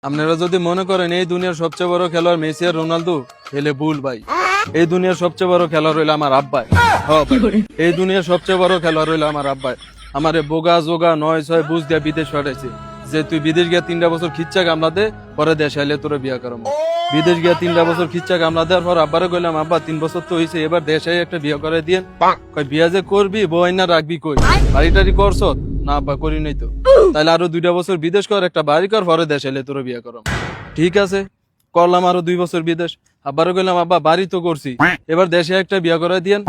আপনারা যদি মনে করেন এই দুনিয়ার সবচেয়ে বড় খেলোয়াড় মেসি আর রোনালদো, তাহলে ভুল ভাই। এই দুনিয়ার সবচেয়ে বড় খেলোয়াড় হইলো আমার আব্বাই। হ্যাঁ ভাই, এই দুনিয়ার সবচেয়ে বড় খেলোয়াড় হইলো আমার আব্বাই। আমারে বোগা জোগা 9-6 বুঝ দিয়া বিদেশ পাঠাইছে, যে তুই বিদেশ গিয়া 3টা বছর খিচ্চা কামলা দে, পরে দেশে আইলে তোরে বিয়া করাবো। বিদেশ গিয়া 3টা বছর খিচ্চা কামলা দেওয়ার পর আব্বারে কইলাম, আব্বা 3 বছর তো হইছে, এবার দেশে একটা বিয়া করে দিয়েন। কই বিয়া যে করবি, বউ আইনা রাখবি কই? বাড়ি টাড়ি করছ? না আব্বা করি নাই তো। তাইলে আরো 2টা বছর বিদেশ কর, একটা বাড়ি কর, পরে দেশে আইলে তোরে বিয়া করাবো। ঠিক আছে, করলাম আরো 2 বছর বিদেশ। আব্বারে কইলাম, আব্বা বাড়ি তো করছি, এবার দেশে একটা বিয়া করে দিয়েন।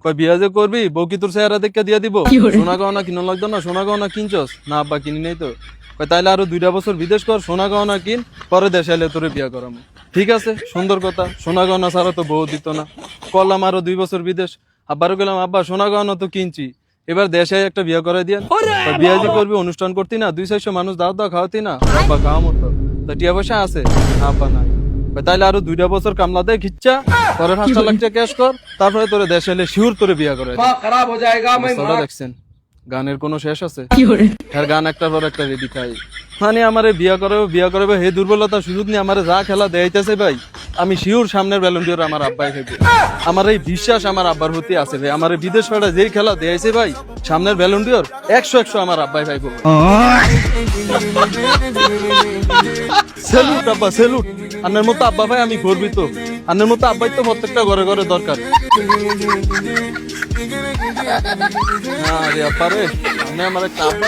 কই বিয়া যে করবি, বউ কি তোর চেহারা দেখে দিয়া দিব? সোনা গহনা কিনা লাগতো না? সোনা গহনা কিনছস? না আব্বা কিনি নাই তো। কই তাইলে আরো 2টা বছর বিদেশ কর, সোনা গহনা কিন, পরে দেশে এলে তোরে বিয়া করাবো। ঠিক আছে, সুন্দর কথা, সোনা গহনা ছাড়া তো বউ দিত না। করলাম আরো 2 বছর বিদেশ। আব্বারে কইলাম, আব্বা সোনা গহনা তো কিনছি, এবার দেশে একটা বিয়া করে দিয়েন। বিয়া যে করবি, অনুষ্ঠান করতি না, 200-400 মানুষ দাওয়াত দাও খাওয়াতি না? আব্বা খাওয়া মতো তো টিয়া পয়সা আছে? আব্বা নাই। তাইলে আরো 2টা বছর কামলা দে খিচ্চা, পরে 5 লাখ টাকা ক্যাশ কর, তারপরে তোরে দেশে এলে শিওর তোরে বিয়া করে খারাপ হয়ে যায়গা। দেখছেন গানের কোনো শেষ আছে? আর গান একটার পর একটা রেডি খাই, মানে আমারে বিয়া করাবে হে দুর্বলতা সুযোগ নিয়ে আমারে যা খেলা দেয়াইতেছে ভাই, আমি শিওর সামনের ব্যালন ডিওর আমার আব্বাই খেলবে। আমার এই বিশ্বাস আমার আব্বার প্রতি আছে ভাই। আমার বিদেশ ফেরা যেই খেলা দেয়াইছে ভাই, সামনের ব্যালন ডিওর 100 আমার আব্বাই ভাই বলবো। সেলুট আব্বা, সেলুট। আন্নের মতো আব্বা ভাই আমি গর্বিত। আন্নের মতো আব্বাই তো প্রত্যেকটা ঘরে ঘরে দরকার। আরে আব্বা রে, আমার একটা আব্বা